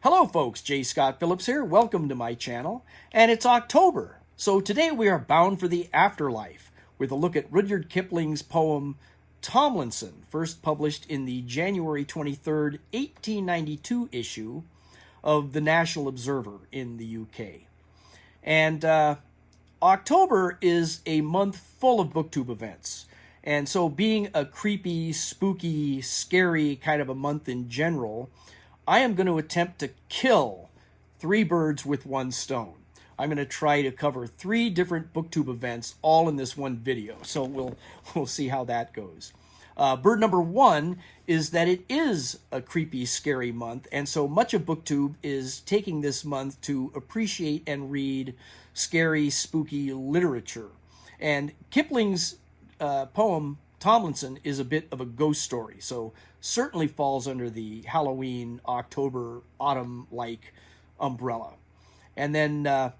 Hello folks, J. Scott Phillips here. Welcome to my channel. And it's October. So today we are bound for the afterlife with a look at Rudyard Kipling's poem Tomlinson, first published in the January 23rd, 1892 issue of the National Observer in the UK. And October is a month full of booktube events. And so being a creepy, spooky, scary kind of a month in general, I am going to attempt to kill three birds with one stone. I'm going to try to cover three different booktube events all in this one video. So we'll see how that goes. Bird number one is that it is a creepy, scary month. And so much of booktube is taking this month to appreciate and read scary, spooky literature. And Kipling's poem Tomlinson is a bit of a ghost story, so certainly falls under the Halloween, October, autumn-like umbrella. And then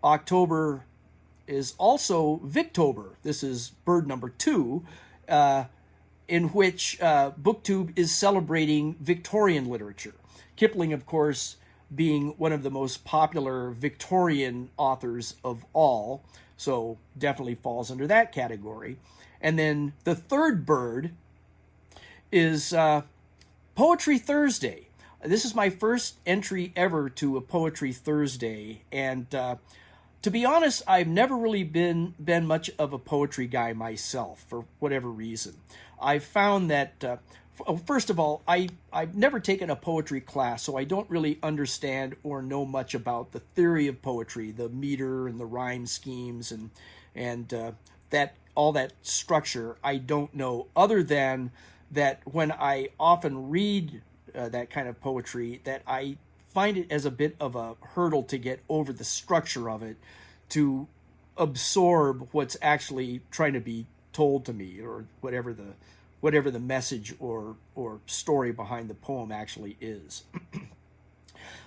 October is also Victober. This is bird number two, in which booktube is celebrating Victorian literature. Kipling, of course, being one of the most popular Victorian authors of all, so definitely falls under that category. And then the third bird is Poetry Thursday. This is my first entry ever to a Poetry Thursday, and to be honest, I've never really been much of a poetry guy myself for whatever reason. I've found that first of all, I've never taken a poetry class, so I don't really understand or know much about the theory of poetry, the meter and the rhyme schemes and that all that structure. I don't know, other than that when I often read that kind of poetry, that I find it as a bit of a hurdle to get over the structure of it, to absorb what's actually trying to be told to me, or whatever the message or story behind the poem actually is.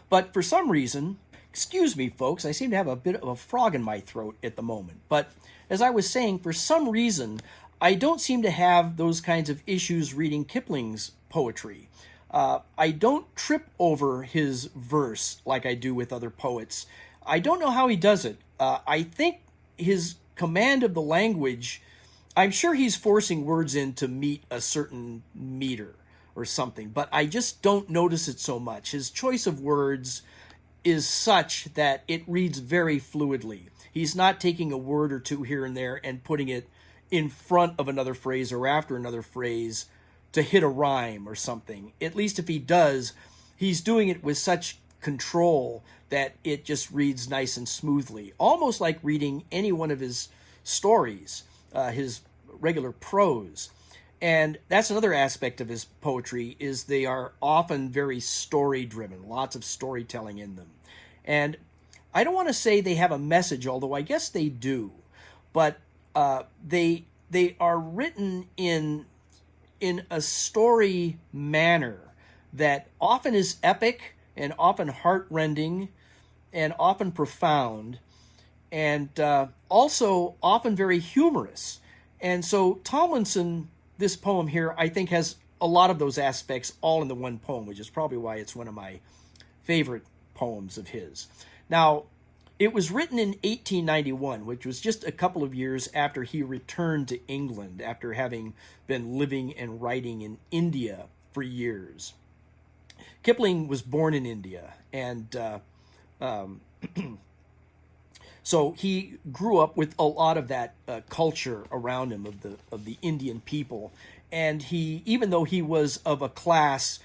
But for some reason, excuse me folks, I seem to have a bit of a frog in my throat at the moment. But as I was saying, for some reason, I don't seem to have those kinds of issues reading Kipling's poetry. I don't trip over his verse like I do with other poets. I don't know how he does it. I think his command of the language, I'm sure he's forcing words in to meet a certain meter or something, but I just don't notice it so much. His choice of words is such that it reads very fluidly. He's not taking a word or two here and there and putting it in front of another phrase or after another phrase to hit a rhyme or something. At least if he does, he's doing it with such control that it just reads nice and smoothly, almost like reading any one of his stories, his regular prose. And that's another aspect of his poetry, is they are often very story-driven, lots of storytelling in them. And I don't want to say they have a message, although I guess they do, but they are written in a story manner that often is epic and often heartrending and often profound, and also often very humorous. And so Tomlinson, this poem here, I think has a lot of those aspects all in the one poem, which is probably why it's one of my favorite poems of his. Now, it was written in 1891, which was just a couple of years after he returned to England, after having been living and writing in India for years. Kipling was born in India, and so he grew up with a lot of that culture around him of the Indian people. And he, even though he was of a class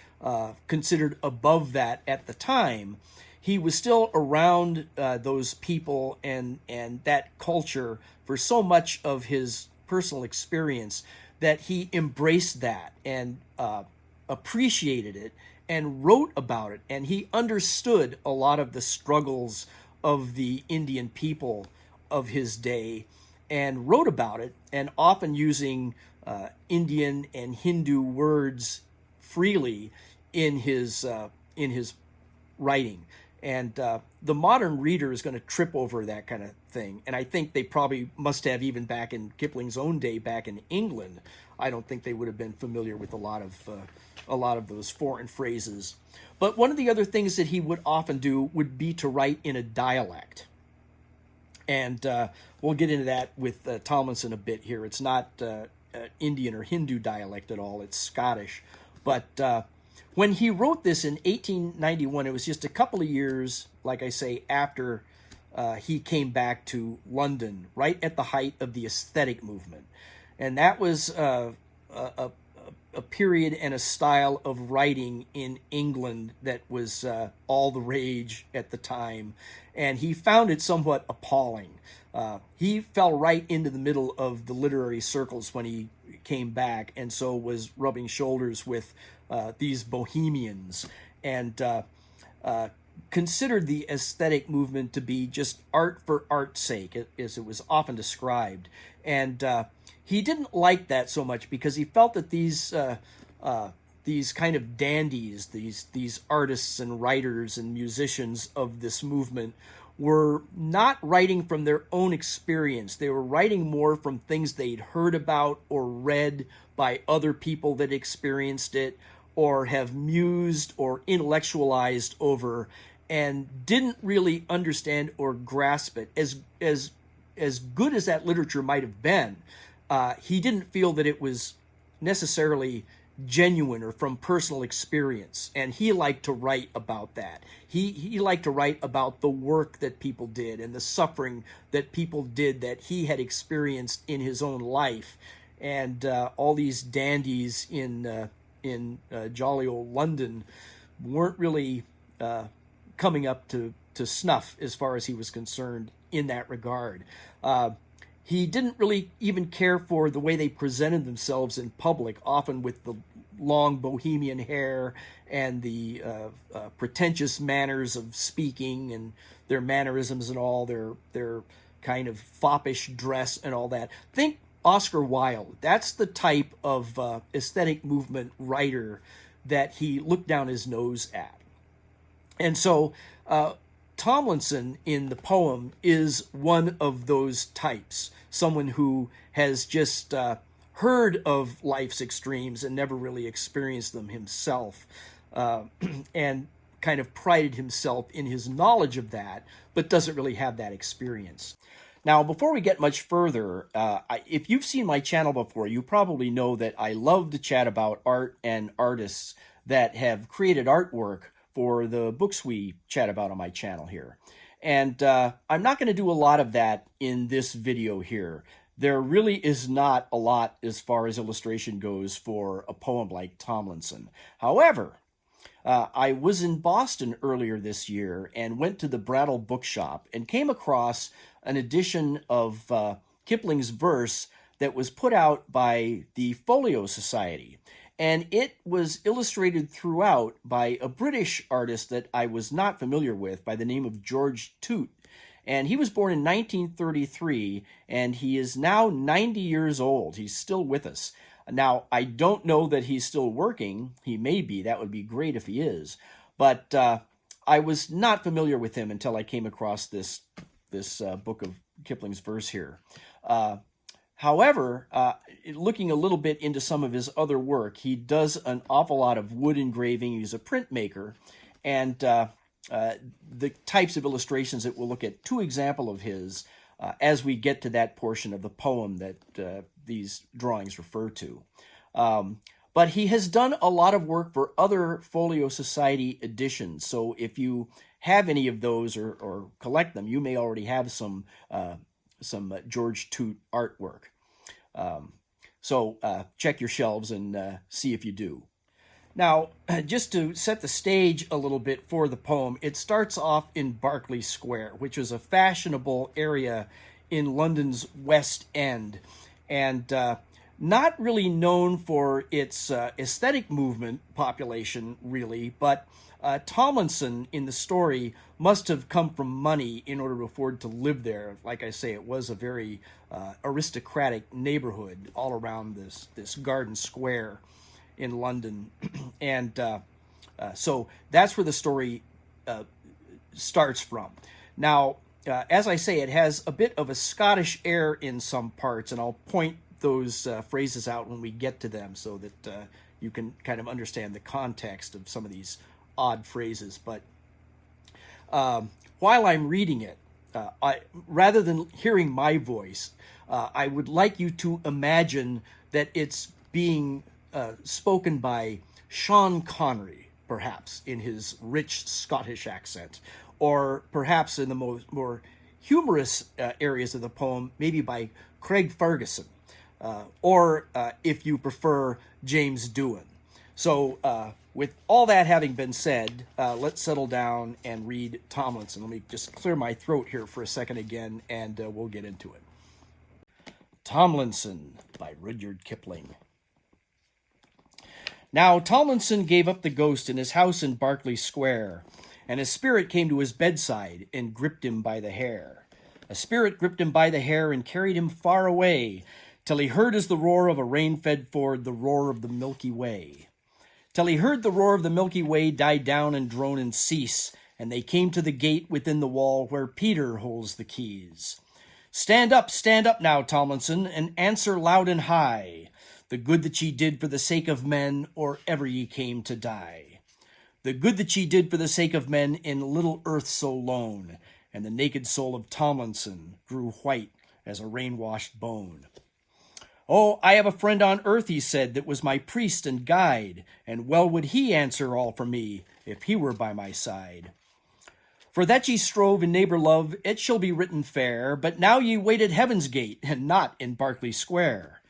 considered above that at the time, he was still around those people and that culture for so much of his personal experience that he embraced that and appreciated it and wrote about it. And he understood a lot of the struggles of the Indian people of his day and wrote about it, and often using Indian and Hindu words freely in his writing. And the modern reader is going to trip over that kind of thing. And I think they probably must have, even back in Kipling's own day, back in England, I don't think they would have been familiar with a lot of those foreign phrases. But one of the other things that he would often do would be to write in a dialect. And we'll get into that with Tomlinson a bit here. It's not Indian or Hindu dialect at all. It's Scottish. But when he wrote this in 1891, it was just a couple of years, like I say, after he came back to London, right at the height of the aesthetic movement. And that was a period and a style of writing in England that was all the rage at the time. And he found it somewhat appalling. He fell right into the middle of the literary circles when he came back, and so was rubbing shoulders with these bohemians, and considered the aesthetic movement to be just art for art's sake, as it was often described. And he didn't like that so much, because he felt that these kind of dandies, these artists and writers and musicians of this movement, were not writing from their own experience. They were writing more from things they'd heard about or read by other people that experienced it, or have mused or intellectualized over, and didn't really understand or grasp it. As good as that literature might have been, he didn't feel that it was necessarily genuine or from personal experience, and he liked to write about that. He liked to write about the work that people did and the suffering that people did that he had experienced in his own life. And all these dandies in jolly old London weren't really coming up to snuff as far as he was concerned in that regard. He didn't really even care for the way they presented themselves in public, often with the long bohemian hair and the pretentious manners of speaking, and their mannerisms and all, their kind of foppish dress and all that. Think Oscar Wilde. That's the type of aesthetic movement writer that he looked down his nose at. And so Tomlinson in the poem is one of those types, someone who has just heard of life's extremes and never really experienced them himself, and kind of prided himself in his knowledge of that, but doesn't really have that experience. Now, before we get much further, if you've seen my channel before, you probably know that I love to chat about art and artists that have created artwork for the books we chat about on my channel here. And I'm not going to do a lot of that in this video here. There really is not a lot as far as illustration goes for a poem like Tomlinson. However, I was in Boston earlier this year and went to the Brattle Bookshop and came across an edition of Kipling's verse that was put out by the Folio Society. And it was illustrated throughout by a British artist that I was not familiar with by the name of George Tute. And he was born in 1933, and he is now 90 years old. He's still with us. Now, I don't know that he's still working. He may be. That would be great if he is. But I was not familiar with him until I came across this book of Kipling's verse here. However, looking a little bit into some of his other work, he does an awful lot of wood engraving. He's a printmaker, and the types of illustrations that we'll look at, two examples of his as we get to that portion of the poem that these drawings refer to. But he has done a lot of work for other Folio Society editions, so if you have any of those or collect them, you may already have some George Tute artwork. So check your shelves and see if you do. Now, just to set the stage a little bit for the poem, it starts off in Berkeley Square, which is a fashionable area in London's West End, and not really known for its aesthetic movement population, really, but Tomlinson in the story must have come from money in order to afford to live there. Like I say, it was a very aristocratic neighborhood all around this garden square in London. And so that's where the story starts from. Now, as I say, it has a bit of a Scottish air in some parts, and I'll point those phrases out when we get to them so that you can kind of understand the context of some of these odd phrases. But while I'm reading it, rather than hearing my voice, I would like you to imagine that it's being spoken by Sean Connery, perhaps in his rich Scottish accent, or perhaps in the more humorous areas of the poem, maybe by Craig Ferguson, or if you prefer, James Doohan. So with all that having been said, let's settle down and read Tomlinson. Let me just clear my throat here for a second again, and we'll get into it. Tomlinson by Rudyard Kipling. Now Tomlinson gave up the ghost in his house in Berkeley Square, and a spirit came to his bedside and gripped him by the hair. A spirit gripped him by the hair and carried him far away, till he heard as the roar of a rain-fed ford the roar of the Milky Way. Till he heard the roar of the Milky Way die down and drone and cease, and they came to the gate within the wall where Peter holds the keys. Stand up now, Tomlinson, and answer loud and high, the good that ye did for the sake of men, or ever ye came to die. The good that ye did for the sake of men in little earth so lone, and the naked soul of Tomlinson grew white as a rain-washed bone. Oh, I have a friend on earth, he said, that was my priest and guide, and well would he answer all for me, if he were by my side. For that ye strove in neighbor love, it shall be written fair, but now ye wait at heaven's gate, and not in Berkeley Square.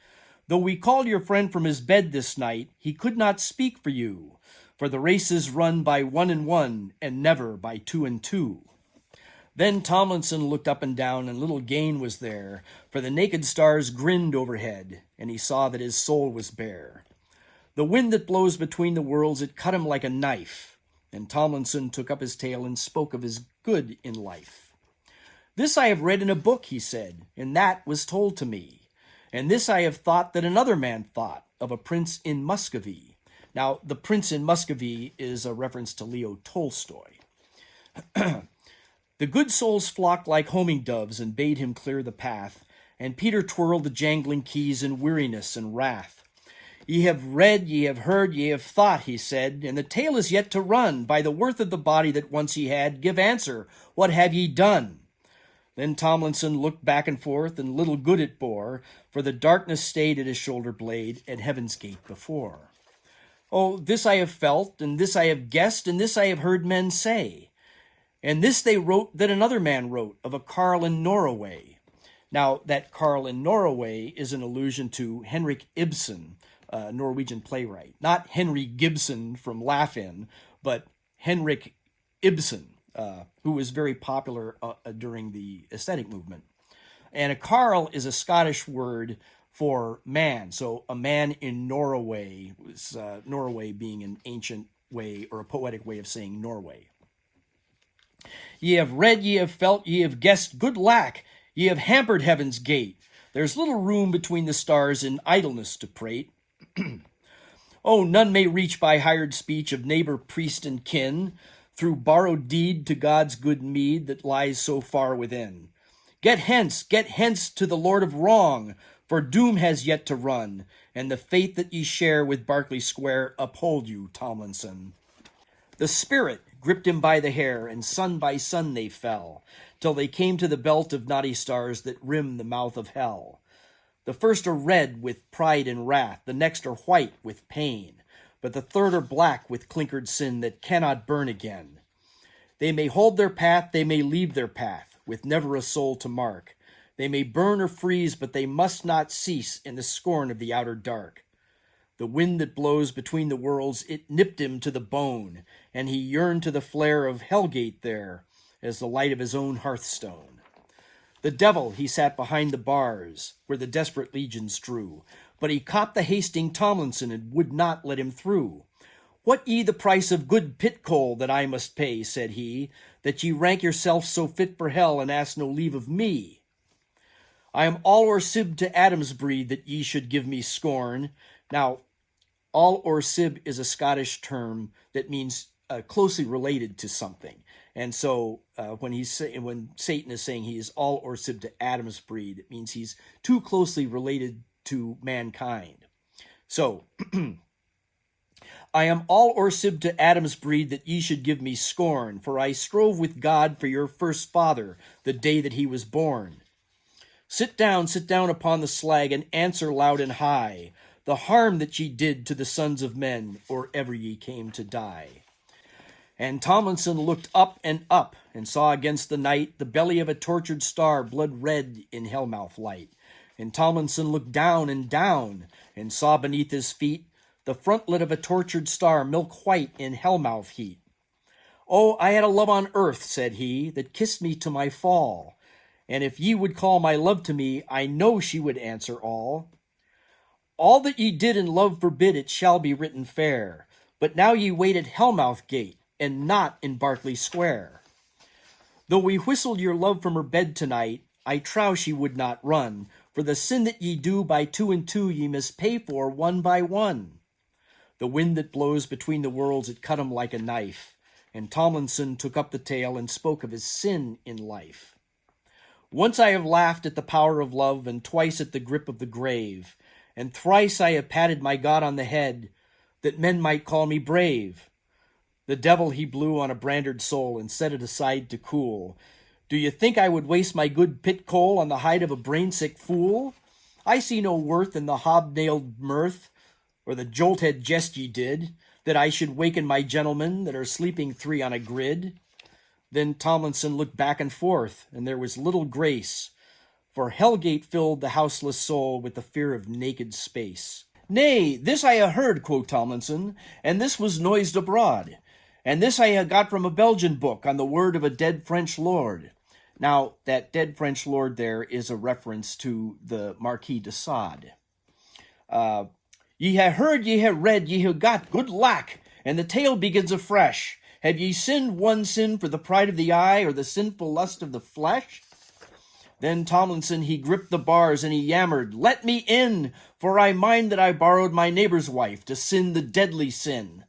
Though we called your friend from his bed this night, he could not speak for you, for the race is run by 1 and 1, and never by 2 and 2. Then Tomlinson looked up and down, and little gain was there, for the naked stars grinned overhead, and he saw that his soul was bare. The wind that blows between the worlds, it cut him like a knife, and Tomlinson took up his tale and spoke of his good in life. This I have read in a book, he said, and that was told to me. And this I have thought that another man thought of a prince in Muscovy. Now, the prince in Muscovy is a reference to Leo Tolstoy. The good souls flocked like homing doves and bade him clear the path, and Peter twirled the jangling keys in weariness and wrath. Ye have read, ye have heard, ye have thought, he said, and the tale is yet to run. By the worth of the body that once ye had, give answer, what have ye done? Then Tomlinson looked back and forth, and little good it bore, for the darkness stayed at his shoulder blade, at heaven's gate before. Oh, this I have felt, and this I have guessed, and this I have heard men say. And this they wrote that another man wrote of a Carl in Norroway. Now, that Carl in Norroway is an allusion to Henrik Ibsen, a Norwegian playwright. Not Henry Gibson from Laugh-In, but Henrik Ibsen, who was very popular during the aesthetic movement. And a Carl is a Scottish word for man. So a man in Norroway, Norway being an ancient way or a poetic way of saying Norway. Ye have read, ye have felt, ye have guessed, good lack, ye have hampered heaven's gate. There's little room between the stars in idleness to prate. Oh, none may reach by hired speech of neighbor, priest, and kin, through borrowed deed to God's good meed that lies so far within. Get hence to the Lord of Wrong, for doom has yet to run, and the fate that ye share with Berkeley Square uphold you, Tomlinson. The spirit gripped him by the hair, and son by son they fell, till they came to the belt of naughty stars that rim the mouth of hell. The first are red with pride and wrath, the next are white with pain, but the third are black with clinkered sin that cannot burn again. They may hold their path, they may leave their path, with never a soul to mark. They may burn or freeze, but they must not cease in the scorn of the outer dark. The wind that blows between the worlds, it nipped him to the bone, and he yearned to the flare of Hellgate there, as the light of his own hearthstone. The devil, he sat behind the bars, where the desperate legions drew, but he caught the hasting Tomlinson and would not let him through. What ye the price of good pit coal that I must pay, said he, that ye rank yourself so fit for hell and ask no leave of me? I am all or sib to Adam's breed that ye should give me scorn. Now, all or sib is a Scottish term that means closely related to something. And so when Satan is saying he is all or sib to Adam's breed, it means he's too closely related to mankind. So, I am all or sib to Adam's breed that ye should give me scorn, for I strove with God for your first father the day that he was born. Sit down upon the slag, and answer loud and high the harm that ye did to the sons of men, or ever ye came to die. And Tomlinson looked up, and saw against the night the belly of a tortured star, blood red in hellmouth light. And Tomlinson looked down, and saw beneath his feet the frontlet of a tortured star, milk white in hellmouth heat. Oh, I had a love on earth, said he, that kissed me to my fall. And if ye would call my love to me, I know she would answer all. All that ye did in love forbid, it shall be written fair. But now ye wait at Hellmouth gate, and not in Berkeley Square. Though we whistled your love from her bed tonight, I trow she would not run, for the sin that ye do by 2 and 2 ye must pay for 1 by 1. The wind that blows between the worlds, it cut him like a knife, and Tomlinson took up the tale and spoke of his sin in life. Once I have laughed at the power of love, and twice at the grip of the grave, and thrice I have patted my God on the head, that men might call me brave. The devil he blew on a branded soul, and set it aside to cool. Do you think I would waste my good pit coal on the hide of a brain-sick fool? I see no worth in the hobnailed mirth, or the jolt-head jest ye did, that I should waken my gentlemen that are sleeping 3 on a grid. Then Tomlinson looked back and forth, and there was little grace, for Hellgate filled the houseless soul with the fear of naked space. Nay, this I ha' heard, quoth Tomlinson, and this was noised abroad, and this I ha' got from a Belgian book on the word of a dead French lord. Now, that dead French lord there is a reference to the Marquis de Sade. Ye ha' heard, ye ha' read, ye ha' got good lack, and the tale begins afresh. Have ye sinned one sin for the pride of the eye, or the sinful lust of the flesh? Then Tomlinson he gripped the bars, and he yammered, Let me in, for I mind that I borrowed my neighbor's wife to sin the deadly sin.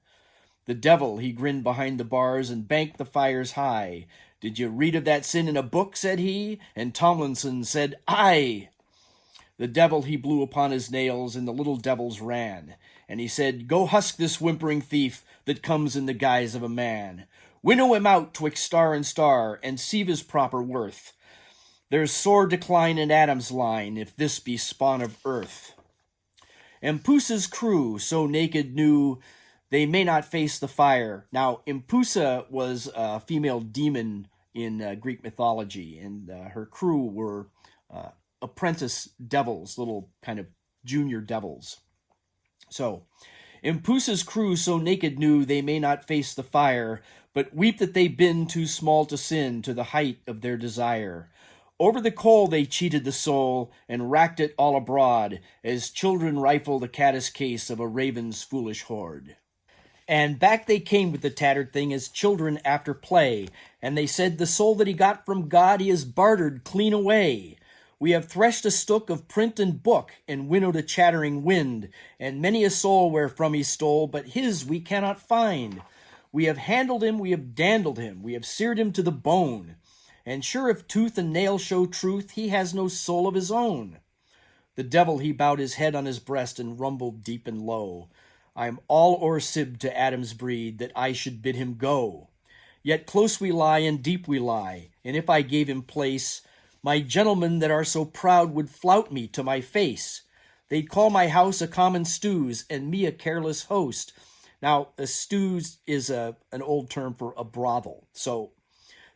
The devil he grinned behind the bars, and banked the fires high. Did you read of that sin in a book, said he? And Tomlinson said, Aye. The devil he blew upon his nails, and the little devils ran. And he said, Go husk this whimpering thief that comes in the guise of a man. Winnow him out 'twixt star, and sieve his proper worth. There's sore decline in Adam's line, if this be spawn of earth. Empusa's crew so naked knew they may not face the fire. Now, Empusa was a female demon in Greek mythology, and her crew were apprentice devils, little kind of junior devils. So, Empusa's crew so naked knew they may not face the fire, but weep that they been too small to sin to the height of their desire. Over the coal they cheated the soul, and racked it all abroad, as children rifle the caddis case of a raven's foolish hoard. And back they came with the tattered thing as children after play, and they said the soul that he got from God he has bartered clean away. We have threshed a stook of print and book, and winnowed a chattering wind, and many a soul wherefrom he stole, but his we cannot find. We have handled him, we have dandled him, we have seared him to the bone, and sure if tooth and nail show truth, he has no soul of his own. The devil he bowed his head on his breast, and rumbled deep and low, I am all o'er sib to Adam's breed, that I should bid him go. Yet close we lie, and deep we lie, and if I gave him place, my gentlemen that are so proud would flout me to my face. They'd call my house a common stews, and me a careless host. Now, a stews is an old term for a brothel. So,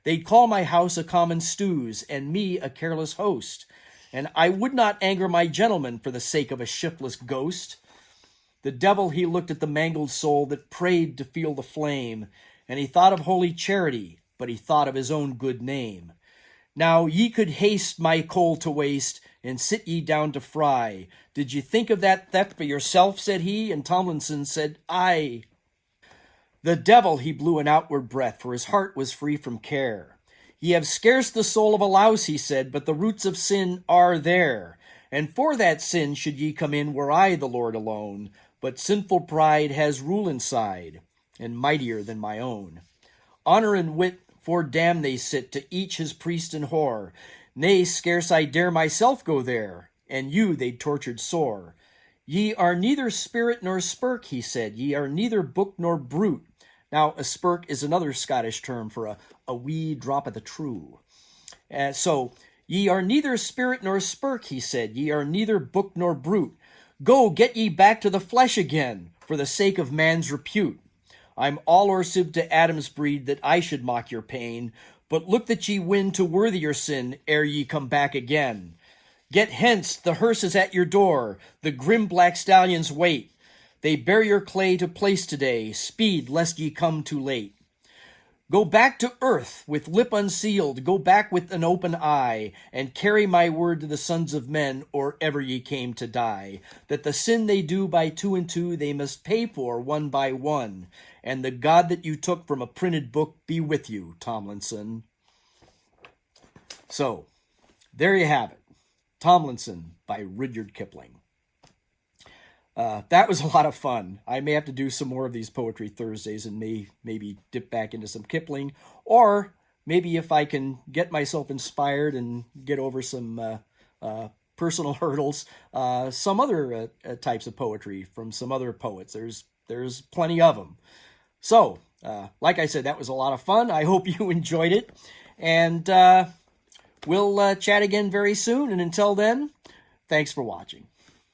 they'd call my house a common stews, and me a careless host. And I would not anger my gentlemen for the sake of a shiftless ghost. The devil he looked at the mangled soul that prayed to feel the flame, and he thought of holy charity, but he thought of his own good name. Now ye could haste my coal to waste, and sit ye down to fry. Did ye think of that theft for yourself, said he, and Tomlinson said, Aye. The devil he blew an outward breath, for his heart was free from care. Ye have scarce the soul of a louse, he said, but the roots of sin are there. And for that sin should ye come in, were I the Lord alone, but sinful pride has rule inside. and mightier than my own. Honor and wit fordamn they sit, to each his priest and whore. Nay, scarce I dare myself go there, and you they tortured sore. Ye are neither spirit nor spirk, he said, ye are neither book nor brute. Now, a spirk is another Scottish term for a wee drop of the true. So, ye are neither spirit nor spirk, he said, ye are neither book nor brute. Go, get ye back to the flesh again, for the sake of man's repute. I'm all orsib to Adam's breed, that I should mock your pain, but look that ye win to worthier sin, ere ye come back again. Get hence, the hearse is at your door, the grim black stallions wait. They bear your clay to place today, speed lest ye come too late. Go back to earth with lip unsealed, go back with an open eye, and carry my word to the sons of men, or ever ye came to die, that the sin they do by two and two they must pay for one by one, and the God that you took from a printed book be with you, Tomlinson. So, there you have it. Tomlinson by Rudyard Kipling. That was a lot of fun. I may have to do some more of these Poetry Thursdays and maybe dip back into some Kipling, or maybe if I can get myself inspired and get over some personal hurdles, some other types of poetry from some other poets. There's plenty of them. So, like I said, that was a lot of fun. I hope you enjoyed it, and we'll chat again very soon. And until then, thanks for watching.